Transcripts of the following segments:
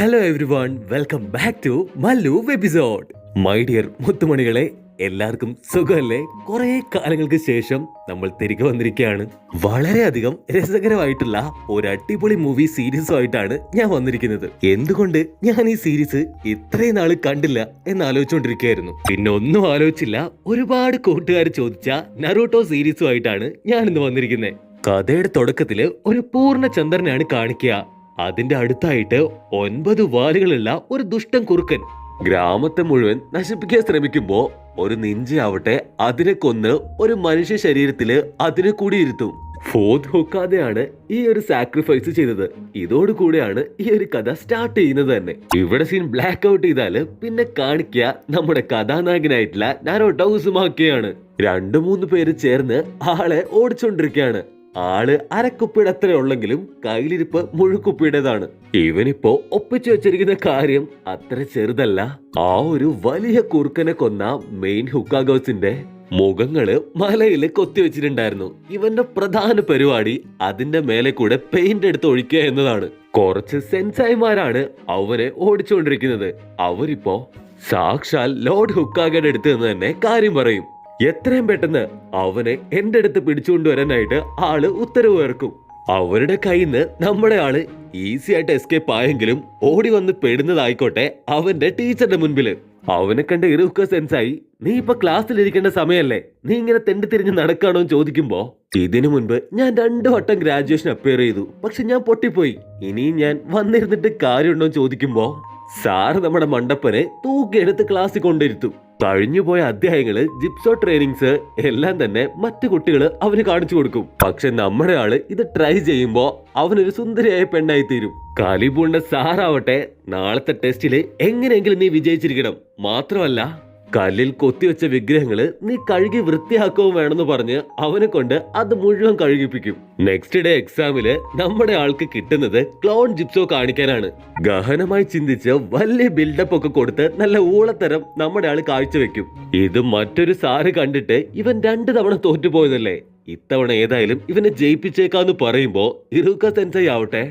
Hello everyone, welcome back to Mallu episode. My dear മുത്തുമണികളെ, എല്ലാവർക്കും സുഖമല്ലേ? കുറെ കാലങ്ങൾക്ക് ശേഷം നമ്മൾ തിരികെ വന്നിരിക്കുകയാണ്. വളരെയധികം രസകരമായിട്ടുള്ള ഒരു അടിപൊളി മൂവി സീരീസുമായിട്ടാണ് ഞാൻ വന്നിരിക്കുന്നത്. എന്തുകൊണ്ട് ഞാൻ ഈ സീരീസ് ഇത്രയും നാള് കണ്ടില്ല എന്ന് ആലോചിച്ചുകൊണ്ടിരിക്കുകയായിരുന്നു. പിന്നെ ഒന്നും ആലോചിച്ചില്ല, ഒരുപാട് കൂട്ടുകാർ ചോദിച്ച നറൂട്ടോ സീരീസുമായിട്ടാണ് ഞാൻ ഇന്ന് വന്നിരിക്കുന്നത്. കഥയുടെ തുടക്കത്തില് ഒരു പൂർണ്ണ ചന്ദ്രനാണ് കാണിക്കുക. അതിന്റെ അടുത്തായിട്ട് 9 വാലുകളുള്ള ഒരു ദുഷ്ടൻ കുറുക്കൻ ഗ്രാമത്തെ മുഴുവൻ നശിപ്പിക്കാൻ ശ്രമിക്കുമ്പോ ഒരു നിഞ്ചയാവട്ടെ അതിനെ കൊന്ന് ഒരു മനുഷ്യ ശരീരത്തില് അതിനെ കൂടി ഇരുത്തും. ഫോർത്ത് ഹൊക്കാതെയാണ് ഈ ഒരു സാക്രിഫൈസ് ചെയ്തത്. ഇതോടുകൂടെയാണ് ഈ ഒരു കഥ സ്റ്റാർട്ട് ചെയ്യുന്നത് തന്നെ. ഇവിടെ സീൻ ബ്ലാക്ക് ഔട്ട് ചെയ്താല് പിന്നെ കാണിക്കുക നമ്മുടെ കഥാനായകനായിട്ടുള്ള നറൂട്ടോ ഉസുമാക്കിയാണ്. 2-3 പേര് ചേർന്ന് ആളെ ഓടിച്ചോണ്ടിരിക്കുകയാണ്. ആള് അരക്കുപ്പിയുടെ അത്ര ഉള്ളെങ്കിലും കയ്യിലിരിപ്പ് മുഴുക്കുപ്പിയുടേതാണ്. ഇവനിപ്പോ ഒപ്പിച്ചു വെച്ചിരിക്കുന്ന കാര്യം അത്ര ചെറുതല്ല. ആ ഒരു വലിയ കുറുക്കനെ കൊന്ന മെയിൻ ഹുക്കാഗോസിന്റെ മുഖങ്ങള് മലയില് കൊത്തിവെച്ചിട്ടുണ്ടായിരുന്നു. ഇവന്റെ പ്രധാന പരിപാടി അതിന്റെ മേലെ കൂടെ പെയിന്റ് എടുത്ത് ഒഴിക്കുക എന്നതാണ്. കുറച്ച് സെൻസായിമാരാണ് അവനെ ഓടിച്ചുകൊണ്ടിരിക്കുന്നത്. അവരിപ്പോ സാക്ഷാൽ ലോർഡ് ഹുക്കാഗയുടെ അടുത്ത് നിന്ന് തന്നെ കാര്യം പറയും. എത്രയും പെട്ടെന്ന് അവനെ എന്റെ അടുത്ത് പിടിച്ചുകൊണ്ടുവരാനായിട്ട് ആള് ഉത്തരവ് ഇറക്കും. അവരുടെ കയ്യിൽ നിന്ന് നമ്മുടെ ആള് ഈസി ആയിട്ട് എസ്കേപ്പ് ആയെങ്കിലും ഓടി വന്ന് പെടുന്നതായിക്കോട്ടെ അവന്റെ ടീച്ചറുടെ മുൻപില്. അവനെ കണ്ട് ഇറുക്ക സെൻസായി, നീ ഇപ്പൊ ക്ലാസ്സിലിരിക്കേണ്ട സമയല്ലേ, നീ ഇങ്ങനെ തെണ്ടി തിരിഞ്ഞ് നടക്കാണോ എന്ന് ചോദിക്കുമ്പോ, ഇതിനു മുൻപ് ഞാൻ 2 വട്ടം ഗ്രാജുവേഷൻ അപ്പിയർ ചെയ്തു, പക്ഷെ ഞാൻ പൊട്ടിപ്പോയി, ഇനിയും ഞാൻ വന്നിരുന്നിട്ട് കാര്യമുണ്ടോ എന്ന് ചോദിക്കുമ്പോ സാറ് നമ്മുടെ മണ്ടപ്പനെ തൂക്കിയെടുത്ത് ക്ലാസ്സിൽ കൊണ്ടിരുത്തും. കഴിഞ്ഞുപോയ അധ്യായങ്ങള്, ജിപ്സോ ട്രെയിനിങ്സ് എല്ലാം തന്നെ മറ്റു കുട്ടികള് അവന് കാണിച്ചു കൊടുക്കും. പക്ഷെ നമ്മുടെ ആള് ഇത് ട്രൈ ചെയ്യുമ്പോ അവനൊരു സുന്ദരിയായ പെണ്ണായി തീരും. കാലിബൂണ്ട സാറാവട്ടെ, നാളത്തെ ടെസ്റ്റില് എങ്ങനെയെങ്കിലും നീ വിജയിച്ചിരിക്കണം, മാത്രമല്ല കല്ലിൽ കൊത്തിവെച്ച വിഗ്രഹങ്ങള് നീ കഴുകി വൃത്തിയാക്കുകയും വേണമെന്ന് പറഞ്ഞ് അവനെ കൊണ്ട് അത് മുഴുവൻ കഴുകിപ്പിക്കും. നെക്സ്റ്റ് ഡേ എക്സാമില് നമ്മുടെ ആൾക്ക് കിട്ടുന്നത് ക്ലോൺ ജിപ്സോ കാണിക്കാനാണ്. ഗഹനമായി ചിന്തിച്ച് വലിയ ബിൽഡപ്പ് ഒക്കെ കൊടുത്ത് നല്ല ഊളത്തരം നമ്മുടെ ആള് കാഴ്ചവെക്കും. ഇത് മറ്റൊരു സാറ് കണ്ടിട്ട് ഇവൻ 2 തവണ തോറ്റുപോയതല്ലേ, ഇത്തവണ ഏതായാലും ഇവനെ ജയിപ്പിച്ചേക്കാന്ന് പറയുമ്പോ ഇറുക്ക സെൻസൈ ആവട്ടെ,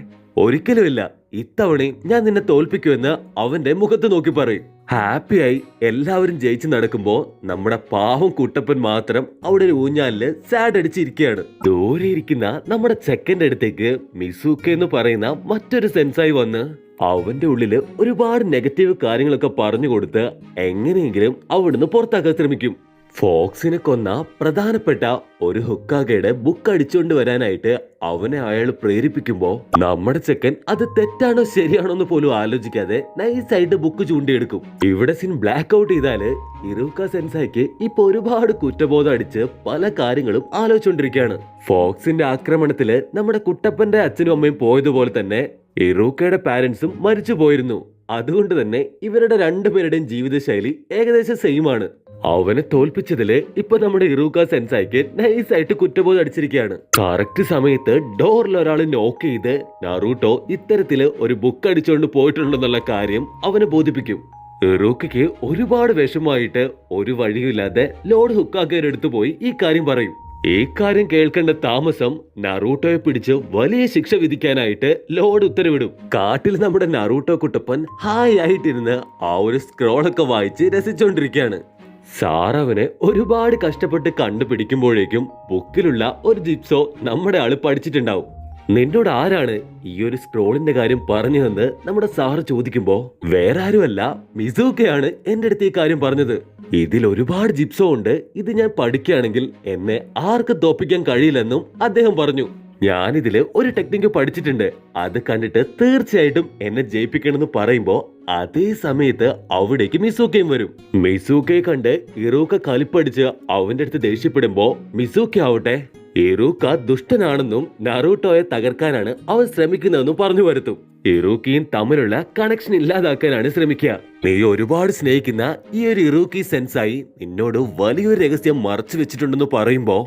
ഒരിക്കലുമില്ല, ഇത്തവണയും ഞാൻ നിന്നെ തോൽപ്പിക്കുമെന്ന് അവന്റെ മുഖത്ത് നോക്കി പറയും. ഹാപ്പിയായി എല്ലാവരും ജയിച്ചു നടക്കുമ്പോ നമ്മുടെ പാവം കുട്ടപ്പൻ മാത്രം അവിടെ ഒരു ഊഞ്ഞാലില് സാഡ് അടിച്ചിരിക്കുകയാണ്. ദൂരെ ഇരിക്കുന്ന നമ്മുടെ ചെക്കന്റെ അടുത്തേക്ക് മിസൂക്ക എന്ന് പറയുന്ന മറ്റൊരു സെൻസായി വന്ന് അവന്റെ ഉള്ളില് ഒരുപാട് നെഗറ്റീവ് കാര്യങ്ങളൊക്കെ പറഞ്ഞു കൊടുത്ത് എങ്ങനെയെങ്കിലും അവിടുന്ന് പുറത്താക്കാൻ ശ്രമിക്കും. ഫോക്സിനെ കൊന്ന പ്രധാനപ്പെട്ട ഒരു ഹുക്കാഗയുടെ ബുക്ക് അടിച്ചുകൊണ്ട് വരാനായിട്ട് അവനെ അയാൾ പ്രേരിപ്പിക്കുമ്പോ നമ്മുടെ ചെക്കൻ അത് തെറ്റാണോ ശരിയാണോ എന്ന് പോലും ആലോചിക്കാതെ നൈസായിട്ട് ബുക്ക് ചൂണ്ടിയെടുക്കും. ഇവിടെ സീൻ ബ്ലാക്ക് ഔട്ട് ചെയ്താല് ഇറുക്ക സെൻസായിക്ക് ഇപ്പൊ ഒരുപാട് കുറ്റബോധം അടിച്ച് പല കാര്യങ്ങളും ആലോചിച്ചുകൊണ്ടിരിക്കുകയാണ്. ഫോക്സിന്റെ ആക്രമണത്തില് നമ്മുടെ കുട്ടപ്പന്റെ അച്ഛനും അമ്മയും പോയതുപോലെ തന്നെ ഇറൂക്കയുടെ പാരന്റ്സും മരിച്ചു പോയിരുന്നു. അതുകൊണ്ട് തന്നെ ഇവരുടെ 2 പേരുടെയും ജീവിതശൈലി ഏകദേശം സെയിം ആണ്. അവനെ തോൽപ്പിച്ചതില് ഇപ്പൊ നമ്മുടെ ഇറൂക്ക സെൻസായിക്ക് നൈസായിട്ട് കുറ്റബോധം അടിച്ചിരിക്കുകയാണ്. കറക്റ്റ് സമയത്ത് ഡോറിൽ ഒരാൾ നോക്ക് ചെയ്ത് നറൂട്ടോ ഇത്തരത്തില് ഒരു ബുക്ക് അടിച്ചുകൊണ്ട് പോയിട്ടുണ്ടെന്നുള്ള കാര്യം അവനെ ബോധിപ്പിക്കും. ഇറൂക്കയ്ക്ക് ഒരുപാട് വിഷമമായിട്ട് ഒരു വഴിയില്ലാതെ ലോർഡ് ഹുക്കാഗയുടെ അടുത്ത് പോയി ഈ കാര്യം പറയും. ഈ കാര്യം കേൾക്കേണ്ട താമസം നറൂട്ടോയെ പിടിച്ച് വലിയ ശിക്ഷ വിധിക്കാനായിട്ട് ലോർഡ് ഉത്തരവിടും. കാട്ടിൽ നമ്മുടെ നറൂട്ടോ കുട്ടപ്പൻ ഹായ് ആയിട്ടിരുന്ന് ആ ഒരു സ്ക്രോളൊക്കെ വായിച്ച് രസിച്ചുകൊണ്ടിരിക്കുകയാണ്. സാറവനെ ഒരുപാട് കഷ്ടപ്പെട്ട് കണ്ടുപിടിക്കുമ്പോഴേക്കും ബുക്കിലുള്ള ഒരു ജിപ്സോ നമ്മുടെ ആള് പഠിച്ചിട്ടുണ്ടാവും. നിന്നോട് ആരാണ് ഈ ഒരു സ്ക്രോളിന്റെ കാര്യം പറഞ്ഞതെന്ന് നമ്മുടെ സാറ് ചോദിക്കുമ്പോ വേറെ ആരുമല്ല, മിസൂക്കയാണ് എന്റെ അടുത്ത് ഈ കാര്യം പറഞ്ഞത്. ഇതിൽ ഒരുപാട് ജിപ്സോ ഉണ്ട്, ഇത് ഞാൻ പഠിക്കുകയാണെങ്കിൽ എന്നെ ആർക്ക് തോപ്പിക്കാൻ കഴിയില്ലെന്നും അദ്ദേഹം പറഞ്ഞു. ഞാനിതില് ഒരു ടെക്നിക്ക് പഠിച്ചിട്ടുണ്ട്, അത് കണ്ടിട്ട് തീർച്ചയായിട്ടും എന്നെ ജയിപ്പിക്കണമെന്ന് പറയുമ്പോ അതേ സമയത്ത് അവിടേക്ക് മിസൂക്കയും വരും. മിസൂക്കയെ കണ്ട് ഇറൂക്ക കലിപ്പടിച്ച് അവന്റെ അടുത്ത് ദേഷ്യപ്പെടുമ്പോ മിസൂക്ക ആവട്ടെ ഇറൂക്ക ദുഷ്ടനാണെന്നും നറൂട്ടോയെ തകർക്കാനാണ് അവൻ ശ്രമിക്കുന്നതെന്നും പറഞ്ഞു വരുത്തും. ഇറൂക്കിയും തമ്മിലുള്ള കണക്ഷൻ ഇല്ലാതാക്കാനാണ് ശ്രമിക്കുക. നീ ഒരുപാട് സ്നേഹിക്കുന്ന ഈ ഒരു ഇറൂക്കി സെൻസായി നിന്നോട് വലിയൊരു രഹസ്യം മറച്ചു വെച്ചിട്ടുണ്ടെന്ന് പറയുമ്പോ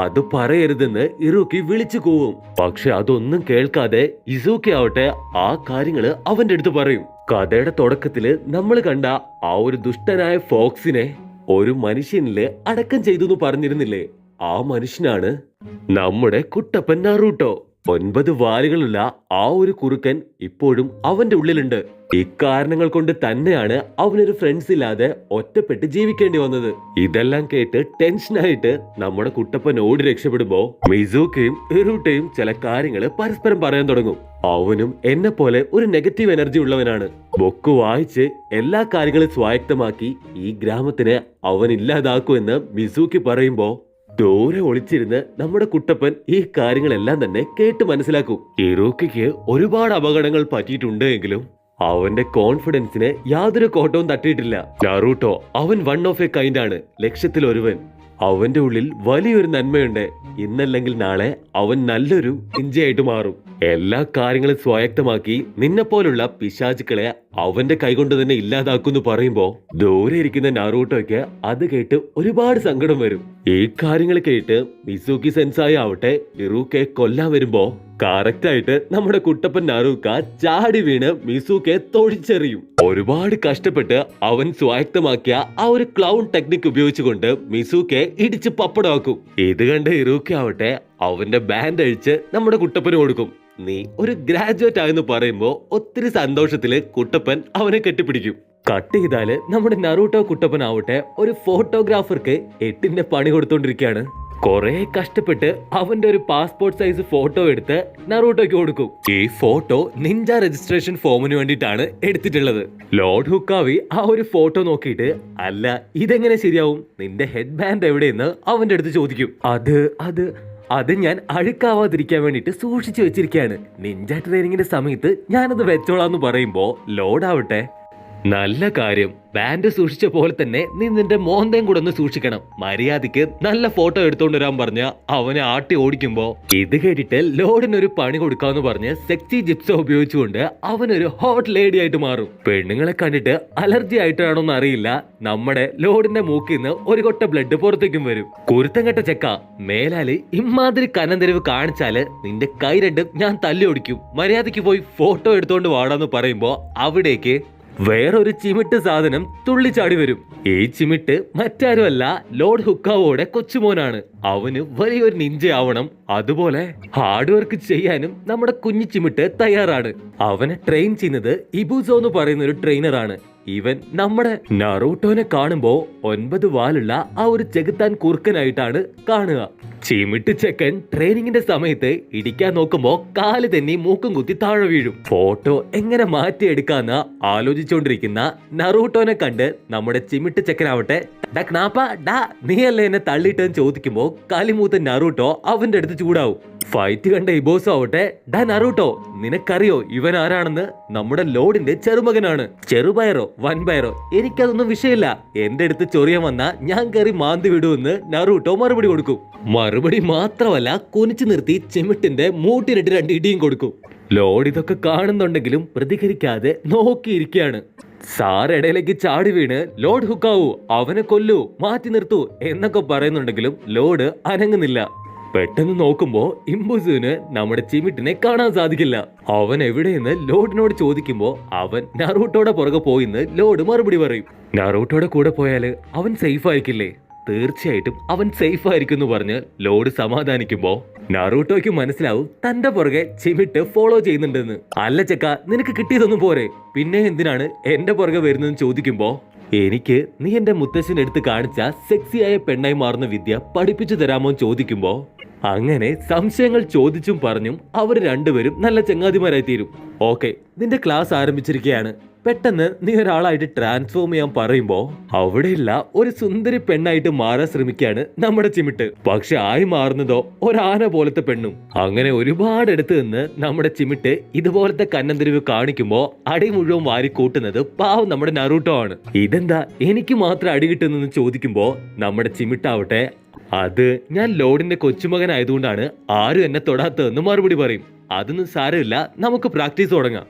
അത് പറയരുതെന്ന് ഇറൂക്കി വിളിച്ചു കൂവും. പക്ഷെ അതൊന്നും കേൾക്കാതെ ഇസൂക്കി ആവട്ടെ ആ കാര്യങ്ങള് അവന്റെ അടുത്ത് പറയും. കഥയുടെ തുടക്കത്തില് നമ്മൾ കണ്ട ആ ഒരു ദുഷ്ടനായ ഫോക്സിനെ ഒരു മനുഷ്യനില് അടക്കം ചെയ്തു പറഞ്ഞിരുന്നില്ലേ, ആ മനുഷ്യനാണ് നമ്മുടെ കുട്ടപ്പൻ നറൂട്ടോ. 9 വാലുകളുള്ള ആ ഒരു കുറുക്കൻ ഇപ്പോഴും അവന്റെ ഉള്ളിലുണ്ട്. ഇക്കാരണങ്ങൾ കൊണ്ട് തന്നെയാണ് അവനൊരു ഫ്രണ്ട്സ് ഇല്ലാതെ ഒറ്റപ്പെട്ട് ജീവിക്കേണ്ടി വന്നത്. ഇതെല്ലാം കേട്ട് ടെൻഷനായിട്ട് നമ്മുടെ കുട്ടപ്പൻ ഓടി രക്ഷപ്പെടുമ്പോ മിസൂക്കയും ഇറൂട്ടയും ചില കാര്യങ്ങൾ പരസ്പരം പറയാൻ തുടങ്ങും. അവനും എന്നെ പോലെ ഒരു നെഗറ്റീവ് എനർജി ഉള്ളവനാണ്. ബുക്ക് വായിച്ച് എല്ലാ കാര്യങ്ങളും സ്വായത്തമാക്കി ഈ ഗ്രാമത്തിനെ അവൻ ഇല്ലാതാക്കുമെന്ന് മിസൂക്കി പറയുമ്പോ ദൂരെ ഒളിച്ചിരുന്ന് നമ്മുടെ കുട്ടപ്പൻ ഈ കാര്യങ്ങളെല്ലാം തന്നെ കേട്ട് മനസ്സിലാക്കും. ഇറൂക്കിക്ക് ഒരുപാട് അപകടങ്ങൾ പറ്റിയിട്ടുണ്ട് എങ്കിലും അവന്റെ കോൺഫിഡൻസിന് യാതൊരു കോട്ടവും തട്ടിയിട്ടില്ല. നറൂട്ടോ അവൻ വൺ ഓഫ് എ കൈൻഡ് ആണ്, ലക്ഷത്തിൽ ഒരുവൻ. അവന്റെ ഉള്ളിൽ വലിയൊരു നന്മയുണ്ട്. ഇന്നല്ലെങ്കിൽ നാളെ അവൻ നല്ലൊരു നിഞ്ചയായിട്ട് മാറും. എല്ലാ കാര്യങ്ങളും സ്വായത്തമാക്കി നിന്നെപ്പോലുള്ള പിശാചുക്കളെ അവന്റെ കൈകൊണ്ട് തന്നെ ഇല്ലാതാക്കുന്നു പറയുമ്പോ ദൂരെ ഇരിക്കുന്ന നാറൂട്ടോയ്ക്ക് അത് കേട്ട് ഒരുപാട് സങ്കടം വരും. ഈ കാര്യങ്ങൾ കേട്ട് മിസൂക്കി സെൻസായി ആവട്ടെ ഇറൂക്കെ കൊല്ലാൻ വരുമ്പോ കറക്റ്റ് ആയിട്ട് നമ്മുടെ കുട്ടപ്പൻ നാറൂക്ക ചാടി വീണ് മിസൂക്കെ തൊഴിച്ചെറിയും. ഒരുപാട് കഷ്ടപ്പെട്ട് അവൻ സ്വായത്തമാക്കിയ ആ ഒരു ക്ലൗൺ ടെക്നിക് ഉപയോഗിച്ചുകൊണ്ട് മിസൂക്കെ ഇടിച്ച് പപ്പടമാക്കും. ഇത് കണ്ട് ഇറൂക്കെ ആവട്ടെ അവന്റെ ബാൻഡ് അഴിച്ച് നമ്മുടെ കുട്ടപ്പന് കൊടുക്കും. നീ ഒരു ഗ്രാജുവേറ്റ് ആയെന്ന് പറയുമ്പോ ഒത്തിരി സന്തോഷത്തില് കുട്ടപ്പൻ അവനെ കെട്ടിപ്പിടിക്കും. കട്ട് ചെയ്താല് നമ്മുടെ നറൂട്ടോ കുട്ടപ്പൻ ആവട്ടെ ഒരു ഫോട്ടോഗ്രാഫർക്ക് 8ന്റെ പണി കൊടുത്തോണ്ടിരിക്കുകയാണ്. കുറെ കഷ്ടപ്പെട്ട് അവന്റെ ഒരു പാസ്പോർട്ട് സൈസ് ഫോട്ടോ എടുത്ത് നറൂട്ടോയ്ക്ക് കൊടുക്കും. ഈ ഫോട്ടോ നിഞ്ച രജിസ്ട്രേഷൻ ഫോമിന് വേണ്ടിയിട്ടാണ് എടുത്തിട്ടുള്ളത്. ലോർഡ് ഹുക്കാവി ആ ഒരു ഫോട്ടോ നോക്കിയിട്ട് അല്ല ഇതെങ്ങനെ ശരിയാവും, നിന്റെ ഹെഡ് ബാൻഡ് എവിടെയെന്ന് അവന്റെ അടുത്ത് ചോദിക്കും. അത് ഞാൻ അഴുക്കാവാതിരിക്കാൻ വേണ്ടിട്ട് സൂക്ഷിച്ചു വെച്ചിരിക്കുകയാണ്. നിഞ്ച ട്രെയിനിങ്ങിന്റെ സമയത്ത് ഞാനത് വെച്ചോളാന്ന് പറയുമ്പോ ലോഡ് ആവട്ടെ നല്ല കാര്യം, ബാൻഡ് സൂക്ഷിച്ച പോലെ തന്നെ നീ നിന്റെ മോന്തയും കൂടെ ഒന്ന് സൂക്ഷിക്കണം. മര്യാദയ്ക്ക് നല്ല ഫോട്ടോ എടുത്തോണ്ട് വരാൻ പറഞ്ഞ അവനെ ആട്ടി ഓടിക്കുമ്പോ ഇത് കേട്ടിട്ട് ലോഡിനൊരു പണി കൊടുക്കാന്ന് പറഞ്ഞ് സെക്സി ജിപ്സോ ഉപയോഗിച്ചുകൊണ്ട് അവനൊരു ഹോട്ട് ലേഡി ആയിട്ട് മാറും. പെണ്ണുങ്ങളെ കണ്ടിട്ട് അലർജി ആയിട്ടാണോന്ന് അറിയില്ല, നമ്മുടെ ലോഡിന്റെ മൂക്കിൽ നിന്ന് ഒരു കൊട്ട ബ്ലഡ് പുറത്തേക്കും വരും. കുരുത്തം കെട്ട ചെക്ക, മേലാല് ഇമാതിരി കനന്തരിവ് കാണിച്ചാല് നിന്റെ കൈ രണ്ടും ഞാൻ തല്ലി ഓടിക്കും. മര്യാദയ്ക്ക് പോയി ഫോട്ടോ എടുത്തോണ്ട് വാടാന്ന് പറയുമ്പോ അവിടേക്ക് വേറൊരു ചിമിട്ട് സാധനം തുള്ളിച്ചാടി വരും. ഈ ചിമിട്ട് മറ്റാരുമല്ല ലോർഡ് ഹുക്കാവോടെ കൊച്ചുമോനാണ്. അവന് വലിയൊരു നിഞ്ചയാവണം, അതുപോലെ ഹാർഡ് വർക്ക് ചെയ്യാനും നമ്മുടെ കുഞ്ഞു ചിമിട്ട് തയ്യാറാണ്. അവനെ ട്രെയിൻ ചെയ്യുന്നത് ഇബുസോ എന്ന് പറയുന്ന ഒരു ട്രെയിനറാണ്. ഇവൻ നമ്മുടെ നറൂട്ടോനെ കാണുമ്പോ 9 വാലുള്ള ആ ഒരു ചെകുത്താൻ കുറുക്കനായിട്ടാണ് കാണുക. ചിമിട്ട് ചെക്കൻ ട്രെയിനിങ്ങിന്റെ സമയത്ത് ഇടിക്കാൻ നോക്കുമ്പോ കാല് തന്നെ മൂക്കും കുത്തി താഴെ വീഴും. ഫോട്ടോ എങ്ങനെ മാറ്റിയെടുക്കാന്ന് ആലോചിച്ചുകൊണ്ടിരിക്കുന്ന നറൂട്ടോനെ കണ്ട് നമ്മുടെ ചിമിട്ട് ചെക്കനാവട്ടെ നീയല്ലേ എന്നെ തള്ളിയിട്ടെന്ന് ചോദിക്കുമ്പോ കാലിമൂത്ത നറൂട്ടോ അവന്റെ അടുത്ത് ചൂടാവും. ഫൈറ്റ് കണ്ട ഇബോസോ ആവട്ടെ നറൂട്ടോ നിനക്കറിയോ ഇവൻ ആരാണെന്ന്? നമ്മുടെ ലോഡിന്റെ ചെറുമകനാണ്. ചെറുപയറോ വൻപയറോ എനിക്കതൊന്നും വിഷയമില്ല, എന്റെ അടുത്ത് ചൊറിയാൻ വന്ന ഞാൻ കയറി മാന്തി വിടുമെന്ന് നറൂട്ടോ മറുപടി കൊടുക്കും. മറുപടി മാത്രമല്ല കുനിച്ചു നിർത്തി ചിമിട്ടിന്റെ മൂട്ടിനിട്ട് 2 ഇടിയും കൊടുക്കും. ലോഡ് ഇതൊക്കെ കാണുന്നുണ്ടെങ്കിലും പ്രതികരിക്കാതെ നോക്കിയിരിക്കുകയാണ്. സാർ ഇടയിലേക്ക് ചാടി വീണ് ലോഡ് ഹുക്കാവൂ, അവനെ കൊല്ലൂ, മാറ്റി നിർത്തൂ എന്നൊക്കെ പറയുന്നുണ്ടെങ്കിലും ലോഡ് അനങ്ങുന്നില്ല. പെട്ടെന്ന് നോക്കുമ്പോ ഇംബുസുവിന് നമ്മുടെ ചിമിട്ടിനെ കാണാൻ സാധിക്കില്ല. അവൻ എവിടെയെന്ന് ലോഡിനോട് ചോദിക്കുമ്പോ അവൻ നറൂട്ടോടെ പുറകെ പോയിന്ന് ലോഡ് മറുപടി പറയും. നറൂട്ടോടെ കൂടെ പോയാല് അവൻ സേഫ് ആയിരിക്കില്ലേ? തീർച്ചയായിട്ടും അവൻ സേഫ് ആയിരിക്കും എന്ന് പറഞ്ഞ് ലോഡ് സമാധാനിക്കുമ്പോ നറൂട്ടോയ്ക്ക് മനസ്സിലാവും തന്റെ പുറകെ ചിമിട്ട് ഫോളോ ചെയ്യുന്നുണ്ടെന്ന്. അല്ല ചെക്ക, നിനക്ക് കിട്ടിയതൊന്നും പോരെ, പിന്നെ എന്തിനാണ് എന്റെ പുറകെ വരുന്നതെന്ന് ചോദിക്കുമ്പോ എനിക്ക് നീ എന്റെ മുത്തശ്ശൻ എടുത്ത് കാണിച്ച സെക്സിയായ പെണ്ണായി മാറുന്ന വിദ്യ പഠിപ്പിച്ചു തരാമോ എന്ന് ചോദിക്കുമ്പോ അങ്ങനെ സംശയങ്ങൾ ചോദിച്ചും പറഞ്ഞും അവർ രണ്ടുപേരും നല്ല ചങ്ങാതിമാരായി തീരും. ഓക്കെ, നിന്റെ ക്ലാസ് ആരംഭിച്ചിരിക്കുകയാണ്. പെട്ടെന്ന് നീ ഒരാളായിട്ട് ട്രാൻസ്ഫോം ചെയ്യാൻ പറയുമ്പോ അവിടെയുള്ള ഒരു സുന്ദരി പെണ്ണായിട്ട് മാറാൻ ശ്രമിക്കുകയാണ് നമ്മുടെ ചിമിട്ട്. പക്ഷെ ആയി മാറുന്നതോ ഒരാന പോലത്തെ പെണ്ണും. അങ്ങനെ ഒരുപാട് അടുത്ത് നിന്ന് നമ്മുടെ ചിമിട്ട് ഇതുപോലത്തെ കന്നന്തിരിവ് കാണിക്കുമ്പോ അടി മുഴുവൻ വാരി കൂട്ടുന്നത് പാവം നമ്മുടെ നറൂട്ടോ ആണ്. ഇതെന്താ എനിക്ക് മാത്രം അടി കിട്ടുന്നെന്ന് ചോദിക്കുമ്പോ നമ്മുടെ ചിമിട്ടാവട്ടെ അത് ഞാൻ ലോഡിന്റെ കൊച്ചുമകനായതുകൊണ്ടാണ് ആരും എന്നെ തൊടാത്തതെന്ന് മറുപടി പറയും. അതൊന്നും സാരമില്ല, നമുക്ക് പ്രാക്ടീസ് തുടങ്ങാം.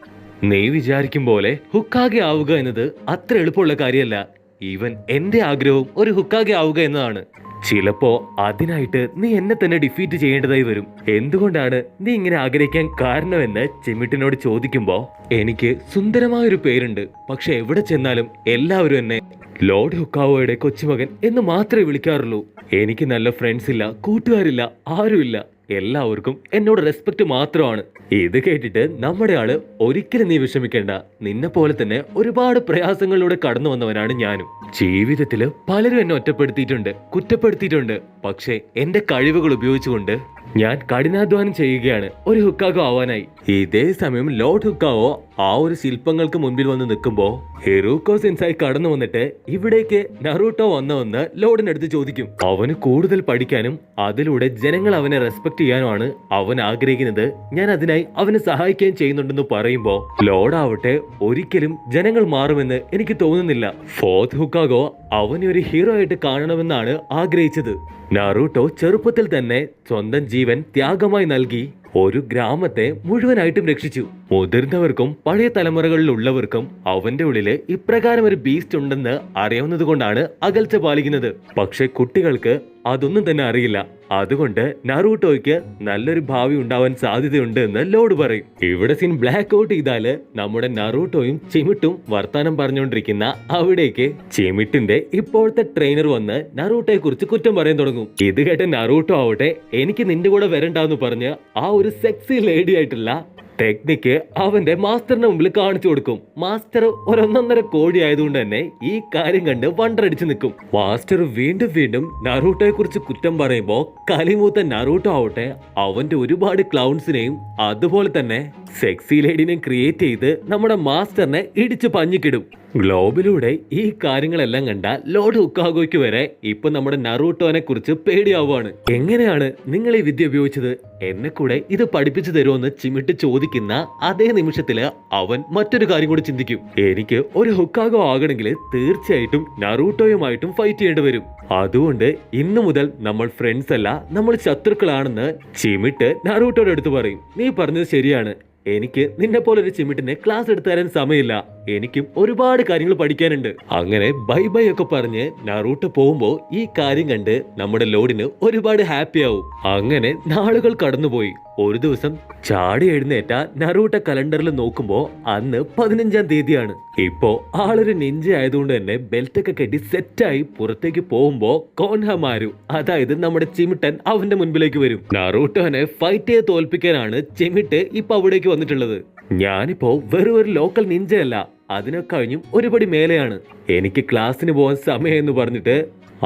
നീ വിചാരിക്കും പോലെ ഹുക്കാഗെ ആവുക എന്നത് അത്ര എളുപ്പമുള്ള കാര്യമല്ല. ഈവൻ എന്റെ ആഗ്രഹവും ഒരു ഹുക്കാഗെ ആവുക എന്നതാണ്. ചിലപ്പോ അതിനായിട്ട് നീ എന്നെ തന്നെ ഡിഫീറ്റ് ചെയ്യേണ്ടതായി വരും. എന്തുകൊണ്ടാണ് നീ ഇങ്ങനെ ആഗ്രഹിക്കാൻ കാരണമെന്ന് ചിമിട്ടിനോട് ചോദിക്കുമ്പോ എനിക്ക് സുന്ദരമായൊരു പേരുണ്ട്, പക്ഷെ എവിടെ ചെന്നാലും എല്ലാവരും എന്നെ ലോർഡ് ഹുക്കാവോയുടെ കൊച്ചുമകൻ എന്ന് മാത്രമേ വിളിക്കാറുള്ളൂ. എനിക്ക് നല്ല ഫ്രണ്ട്സ് ഇല്ല, കൂട്ടുകാരില്ല, ആരുമില്ല. എല്ലാവർക്കും എന്നോട് റെസ്പെക്ട് മാത്രമാണ്. ഇത് കേട്ടിട്ട് നമ്മുടെ ആള് ഒരിക്കലും നീ വിഷമിക്കേണ്ട, നിന്നെ പോലെ തന്നെ ഒരുപാട് പ്രയാസങ്ങളിലൂടെ കടന്നു വന്നവനാണ് ഞാനും. ജീവിതത്തില് പലരും എന്നെ ഒറ്റപ്പെടുത്തിയിട്ടുണ്ട്, കുറ്റപ്പെടുത്തിയിട്ടുണ്ട്. പക്ഷേ എന്റെ കഴിവുകൾ ഉപയോഗിച്ചുകൊണ്ട് ഞാൻ കഠിനാധ്വാനം ചെയ്യുകയാണ് ഒരു ഹുക്കാഗോ ആവാനായി. ഇതേ സമയം ലോർഡ് ഹുക്കാവോ ആ ഒരു ശില്പങ്ങൾക്ക് മുൻപിൽ വന്ന് നിൽക്കുമ്പോ ഹിറൂക്കോ സെൻസായി കടന്നു വന്നിട്ട് ഇവിടേക്ക് നറൂട്ടോ വന്നവന്ന് ലോർഡിനടുത്ത് ചോദിക്കും. അവന് കൂടുതൽ പഠിക്കാനും അതിലൂടെ ജനങ്ങൾ അവനെ റെസ്പെക്ട് ചെയ്യാനുമാണ് അവൻ ആഗ്രഹിക്കുന്നത്. ഞാൻ അതിനായി അവനെ സഹായിക്കുകയും ചെയ്യുന്നുണ്ടെന്ന് പറയുമ്പോ ലോർഡ് ആവട്ടെ ഒരിക്കലും ജനങ്ങൾ മാറുമെന്ന് എനിക്ക് തോന്നുന്നില്ല. ഫോർത്ത് ഹുക്കാഗോ അവനെ ഒരു ഹീറോ ആയിട്ട് കാണണമെന്നാണ് ആഗ്രഹിച്ചത്. നറൂട്ടോ ചെറുപ്പത്തിൽ തന്നെ സ്വന്തം ജീവൻ ത്യാഗമായി നൽകി ഒരു ഗ്രാമത്തെ മുഴുവനായിട്ടും രക്ഷിച്ചു. മുതിർന്നവർക്കും പഴയ തലമുറകളിലുള്ളവർക്കും അവന്റെ ഉള്ളില് ഇപ്രകാരം ഒരു ബീസ്റ്റ് ഉണ്ടെന്ന് അറിയാവുന്നത് കൊണ്ടാണ് അകൽച്ച പാലിക്കുന്നത്. പക്ഷെ കുട്ടികൾക്ക് അതൊന്നും തന്നെ അറിയില്ല. അതുകൊണ്ട് നറൂട്ടോയ്ക്ക് നല്ലൊരു ഭാവി ഉണ്ടാവാൻ സാധ്യതയുണ്ട് എന്ന് ലോർഡ് പറയും. ഇവിടെ സീൻ ബ്ലാക്ക് ഔട്ട് ചെയ്താല് നമ്മുടെ നറൂട്ടോയും ചിമിട്ടും വർത്താനം പറഞ്ഞുകൊണ്ടിരിക്കുന്ന അവിടേക്ക് ചിമിട്ടിന്റെ ഇപ്പോഴത്തെ ട്രെയിനർ വന്ന് നറൂട്ടോയെ കുറിച്ച് കുറ്റം പറയാൻ തുടങ്ങും. ഇത് കേട്ട നറൂട്ടോ ആവട്ടെ എനിക്ക് നിന്റെ കൂടെ വരണ്ടാന്ന് പറഞ്ഞ് ആ ഒരു സെക്സി ലേഡി ആയിട്ടുള്ള ടെക്നിക്ക് അവന്റെ മാസ്റ്ററിന്റെ മുമ്പിൽ കാണിച്ചു കൊടുക്കും. മാസ്റ്റർ ഒരൊന്നൊന്നര കോടി ആയതുകൊണ്ട് തന്നെ ഈ കാര്യം കണ്ട് വണ്ടടിച്ചു നിൽക്കും. മാസ്റ്റർ വീണ്ടും വീണ്ടും നറൂട്ടോയെ കുറിച്ച് കുറ്റം പറയുമ്പോ കലിമൂത്ത നറൂട്ടോ ആവട്ടെ അവന്റെ ഒരുപാട് ക്ലൗൺസിനെയും അതുപോലെ തന്നെ സെക്സി ലേഡിനെയും ക്രിയേറ്റ് ചെയ്ത് നമ്മുടെ മാസ്റ്ററിനെ ഇടിച്ചു പഞ്ഞിക്കിടും. ഗ്ലോബിലൂടെ ഈ കാര്യങ്ങളെല്ലാം കണ്ട ലോർഡ് ഹുക്കാഗോയ്ക്ക് വരെ ഇപ്പൊ നമ്മുടെ നറൂട്ടോനെ കുറിച്ച് പേടിയാവുകയാണ്. എങ്ങനെയാണ് നിങ്ങൾ ഈ വിദ്യ ഉപയോഗിച്ചത്, എന്നെ കൂടെ ഇത് പഠിപ്പിച്ചു തരുമെന്ന് ചിമിട്ട് ചോദിക്കുന്ന അതേ നിമിഷത്തില് അവൻ മറ്റൊരു കാര്യം കൂടി ചിന്തിക്കും. എനിക്ക് ഒരു ഹുക്കാഗോ ആകണമെങ്കിൽ തീർച്ചയായിട്ടും നറൂട്ടോയുമായിട്ടും ഫൈറ്റ് ചെയ്യേണ്ടി വരും. അതുകൊണ്ട് ഇന്നു മുതൽ നമ്മൾ ഫ്രണ്ട്സ് അല്ല, നമ്മൾ ശത്രുക്കളാണെന്ന് ചിമിട്ട് നറൂട്ടോയുടെ അടുത്ത് പറയും. നീ പറഞ്ഞത് ശരിയാണ്, എനിക്ക് നിന്നെ പോലെ ഒരു ചിമിട്ടിനെ ക്ലാസ് എടുത്തു തരാൻ സമയമില്ല, എനിക്കും ഒരുപാട് കാര്യങ്ങൾ പഠിക്കാനുണ്ട്. അങ്ങനെ ബൈ ബൈ ഒക്കെ പറഞ്ഞ് നറൂട്ടോ പോകുമ്പോ ഈ കാര്യം കണ്ട് നമ്മുടെ ലോർഡിന് ഒരുപാട് ഹാപ്പി ആവും. അങ്ങനെ നാളുകൾ കടന്നുപോയി. ഒരു ദിവസം ചാടി എഴുന്നേറ്റ നറൂട്ടോ കലണ്ടറിൽ നോക്കുമ്പോ അന്ന് 15-ാം തീയതിയാണ്. ഇപ്പോ ആളൊരു നിഞ്ച ആയതുകൊണ്ട് തന്നെ ബെൽറ്റ് ഒക്കെ കെട്ടി സെറ്റായി പുറത്തേക്ക് പോകുമ്പോ കോൻഹമാരു അതായത് നമ്മുടെ ചിമിട്ടൻ അവന്റെ മുൻപിലേക്ക് വരും. നറൂട്ടോനെ ഫൈറ്റ് ചെയ്ത് തോൽപ്പിക്കാനാണ് ചിമിട്ട് ഇപ്പൊ അവിടേക്ക് വന്നിട്ടുള്ളത്. ഞാനിപ്പോ വെറും ഒരു ലോക്കൽ നിഞ്ചയല്ല, അതിനൊക്കെ കഴിഞ്ഞും ഒരുപടി മേലെയാണ്. എനിക്ക് ക്ലാസ്സിന് പോകാൻ സമയം എന്ന് പറഞ്ഞിട്ട്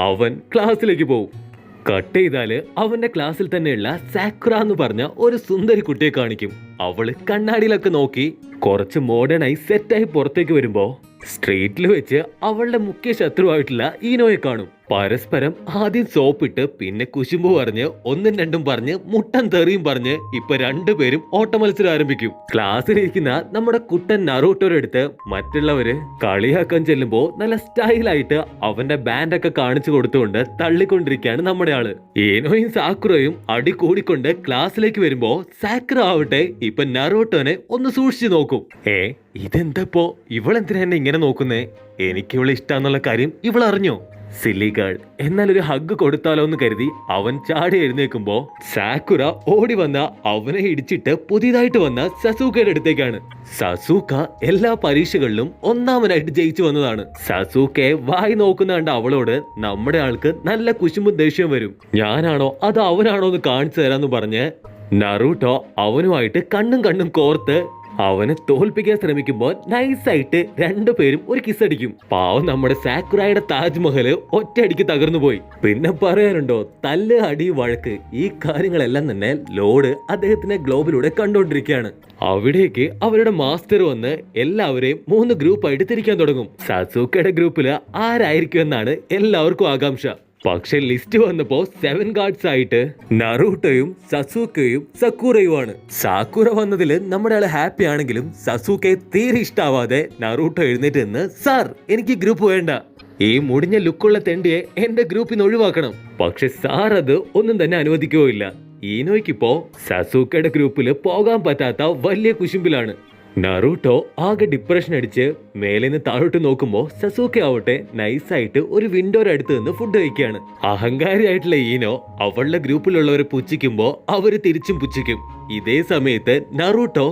അവൻ ക്ലാസ്സിലേക്ക് പോകും. കട്ട് ചെയ്താല് അവന്റെ ക്ലാസ്സിൽ തന്നെയുള്ള സാക്കുറ എന്ന് പറഞ്ഞ ഒരു സുന്ദരി കുട്ടിയെ കാണിക്കും. അവള് കണ്ണാടിയിലൊക്കെ നോക്കി കുറച്ച് മോഡേണായി സെറ്റായി പുറത്തേക്ക് വരുമ്പോ സ്ട്രീറ്റിൽ വെച്ച് അവളുടെ മുഖ്യ ശത്രുവായിട്ടുള്ള ഈനോയെ കാണും. പരസ്പരം ആദ്യം സോപ്പിട്ട് പിന്നെ കുശുമ്പ് പറഞ്ഞ് ഒന്നും രണ്ടും പറഞ്ഞ് മുട്ടൻ തെറിയും പറഞ്ഞ് ഇപ്പൊ രണ്ടുപേരും ഓട്ടമത്സരം ആരംഭിക്കും. ക്ലാസ്സിലിരിക്കുന്ന നമ്മുടെ കുട്ടൻ നറൂട്ടോയുടെ അടുത്ത് മറ്റുള്ളവര് കളിയാക്കാൻ ചെല്ലുമ്പോ നല്ല സ്റ്റൈലായിട്ട് അവന്റെ ബാൻഡൊക്കെ കാണിച്ചു കൊടുത്തുകൊണ്ട് തള്ളിക്കൊണ്ടിരിക്കുകയാണ് നമ്മുടെ ആള്. ഈനോയും സാക്കുറയും അടി കൂടിക്കൊണ്ട് ക്ലാസ്സിലേക്ക് വരുമ്പോ സാക്കുറ ആവട്ടെ ഇപ്പൊ നറൂട്ടോനെ ഒന്ന് സൂക്ഷിച്ചു നോക്കും. ഇതെന്തപ്പോ ഇവളെന്തിനാ എന്നെ ഇങ്ങനെ നോക്കുന്നേ, എനിക്ക് ഇവളെ ഇഷ്ടാന്നുള്ള കാര്യം ഇവൾ അറിഞ്ഞോ? സില്ലി ഗേൾ, എന്നാൽ ഒരു ഹഗ് കൊടുത്താലോ എന്ന് കരുതി അവൻ ചാടി എഴുന്നേക്കുമ്പോ സാക്കുറ ഓടി വന്ന അവനെ ഇടിച്ചിട്ട് പുതിയതായിട്ട് വന്ന സസൂക്കയുടെ അടുത്തേക്കാണ്. സസൂക്ക എല്ലാ പരീക്ഷകളിലും ഒന്നാമനായിട്ട് ജയിച്ചു വന്നതാണ്. സസൂക്കയെ വായി നോക്കുന്ന കണ്ട അവളോട് നമ്മുടെ ആൾക്ക് നല്ല കുശുമ്പും ദേഷ്യവും വരും. ഞാനാണോ അത് അവനാണോ എന്ന് കാണിച്ചു തരാന്ന് പറഞ്ഞ് നറൂട്ടോ അവനുമായിട്ട് കണ്ണും കോർത്ത് അവനെ തോൽപ്പിക്കാൻ ശ്രമിക്കുമ്പോ നൈസായിട്ട് രണ്ടുപേരും ഒരു കിസ് അടിക്കും. പാവം നമ്മുടെ സാക്കുറായുടെ താജ്മഹൽ ഒറ്റയടിക്ക് തകർന്നു പോയി. പിന്നെ പറയാനുണ്ടോ, തല്ല് അടി വഴക്ക് ഈ കാര്യങ്ങളെല്ലാം തന്നെ ലോർഡ് അദ്ദേഹത്തിന്റെ ഗ്ലോബിലൂടെ കണ്ടുകൊണ്ടിരിക്കുകയാണ്. അവിടേക്ക് അവരുടെ മാസ്റ്റർ വന്ന് എല്ലാവരെയും 3 ഗ്രൂപ്പായിട്ട് തിരിക്കാൻ തുടങ്ങും. സസൂക്കയുടെ ഗ്രൂപ്പില് ആരായിരിക്കും എന്നാണ് എല്ലാവർക്കും ആകാംക്ഷ. പക്ഷെ ലിസ്റ്റ് വന്നപ്പോ 7 ഗാർഡ്സ് ആയിട്ട് നറൂട്ടോയും സസൂക്കയും സക്കൂറയുമാണ്. സാക്കുറ വന്നതിൽ നമ്മുടെ ആള് ഹാപ്പി ആണെങ്കിലും സസൂക്കയെ തീരെ ഇഷ്ടാവാതെ നറൂട്ടോ എഴുന്നേറ്റ് നിന്ന്, സാർ എനിക്ക് ഗ്രൂപ്പ് വേണ്ട, ഈ മുടിഞ്ഞ ലുക്കുള്ള തെണ്ടിയെ എന്റെ ഗ്രൂപ്പിൽ നിന്ന് ഒഴിവാക്കണം. പക്ഷെ സാർ അത് ഒന്നും തന്നെ അനുവദിക്കുകയില്ല. ഈനോയ്ക്കിപ്പോ സസൂക്കയുടെ ഗ്രൂപ്പിൽ പോകാൻ പറ്റാത്ത വലിയ കുശുമ്പിലാണ്. നറൂട്ടോ ആകെ ഡിപ്രഷൻ അടിച്ച് മേലേന്ന് താഴോട്ട് നോക്കുമ്പോ സസൂക്ക ആവട്ടെ നൈസായിട്ട് ഒരു വിൻഡോയുടെ അടുത്ത് നിന്ന് ഫുഡ് കഴിക്കുകയാണ്. അഹങ്കാരിയായിട്ടുള്ള ഈനോ അവളുടെ ഗ്രൂപ്പിലുള്ളവരെ പുച്ഛിക്കുമ്പോ അവര് തിരിച്ചും പുച്ഛിക്കും. ഇതേ സമയത്ത് നറൂട്ടോ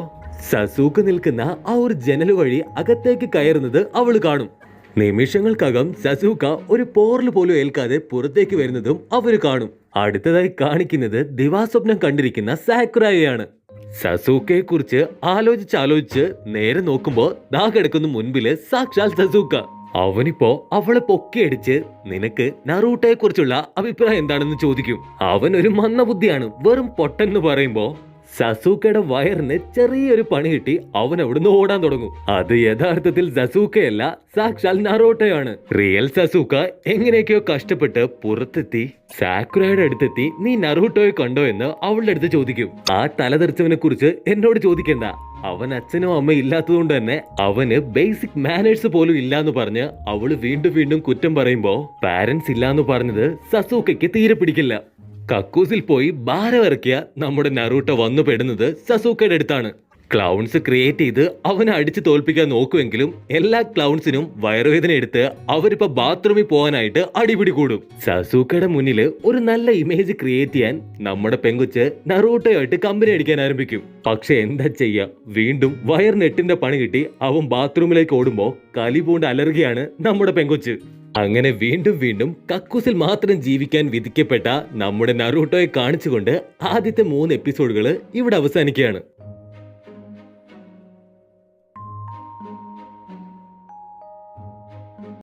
സസൂക്ക നിൽക്കുന്ന ആ ഒരു ജനൽ വഴി അകത്തേക്ക് കയറുന്നത് അവള് കാണും. നിമിഷങ്ങൾക്കകം സസൂക്ക ഒരു പോറൽ പോലും ഏൽക്കാതെ പുറത്തേക്ക് വരുന്നതും അവര് കാണും. അടുത്തതായി കാണിക്കുന്നത് ദിവാസ്വപ്നം കണ്ടിരിക്കുന്ന സാക്കുറായെയാണ്. സസൂക്കയെ കുറിച്ച് ആലോചിച്ച് നേരെ നോക്കുമ്പോ ദാ കിടക്കുന്ന മുൻപില് സാക്ഷാൽ സസൂക്ക. അവനിപ്പോ അവളെ പൊക്കിയടിച്ച് നിനക്ക് നറൂട്ടോയെ കുറിച്ചുള്ള അഭിപ്രായം എന്താണെന്ന് ചോദിക്കും. അവൻ ഒരു മന്ദബുദ്ധിയാണ്, വെറും പൊട്ടെന്ന് പറയുമ്പോ സസൂക്കയുടെ വയറിന് ചെറിയൊരു പണി കിട്ടി അവൻ അവിടുന്ന് ഓടാൻ തുടങ്ങും. അത് യഥാർത്ഥത്തിൽ സസൂക്കയല്ല, സാക്ഷാൽ നറൂട്ടോയാണ്. റിയൽ സസൂക്ക എങ്ങനെയൊക്കെയോ കഷ്ടപ്പെട്ട് പുറത്തെത്തി സാക്കുറയുടെ അടുത്തെത്തി നീ നറൂട്ടോയെ കണ്ടോ എന്ന് അവളുടെ അടുത്ത് ചോദിക്കും. ആ തലതെറിച്ചവനെ കുറിച്ച് എന്നോട് ചോദിക്കണ്ട, അവൻ അച്ഛനും അമ്മയും ഇല്ലാത്തതുകൊണ്ട് തന്നെ അവന് ബേസിക് മാനേഴ്സ് പോലും ഇല്ലാന്ന് പറഞ്ഞ് അവള് വീണ്ടും കുറ്റം പറയുമ്പോ പാരന്റ്സ് ഇല്ലാന്ന് പറഞ്ഞത് സസൂക്കയ്ക്ക് തീരെ പിടിക്കില്ല. കക്കൂസിൽ പോയി ഭാരമിറക്കിയ നമ്മുടെ നറൂട്ടോ വന്നു പെടുന്നത് സസൂക്കയുടെ അടുത്താണ്. ക്ലൗൺസ് ക്രിയേറ്റ് ചെയ്ത് അവനെ അടിച്ചു തോൽപ്പിക്കാൻ നോക്കുമെങ്കിലും എല്ലാ ക്ലൗൺസിനും വയറുവേദന എടുത്ത് അവരിപ്പോ ബാത്റൂമിൽ പോകാനായിട്ട് അടിപിടി കൂടും. സസൂക്കയുടെ മുന്നിൽ ഒരു നല്ല ഇമേജ് ക്രിയേറ്റ് ചെയ്യാൻ നമ്മുടെ പെങ്കുച്ച് നറൂട്ടോയായിട്ട് കമ്പനി അടിക്കാൻ ആരംഭിക്കും. പക്ഷെ എന്താ ചെയ്യാ, വീണ്ടും വയറിനെട്ടിന്റെ പണി കിട്ടി അവൻ ബാത്റൂമിലേക്ക് ഓടുമ്പോ കലി പൂണ്ട് അലറുകയാണ് നമ്മുടെ പെങ്കുച്ച്. അങ്ങനെ വീണ്ടും കക്കൂസിൽ മാത്രം ജീവിക്കാൻ വിധിക്കപ്പെട്ട നമ്മുടെ നറൂട്ടോയെ കാണിച്ചുകൊണ്ട് ആദ്യത്തെ 3 എപ്പിസോഡുകൾ ഇവിടെ അവസാനിക്കുകയാണ്.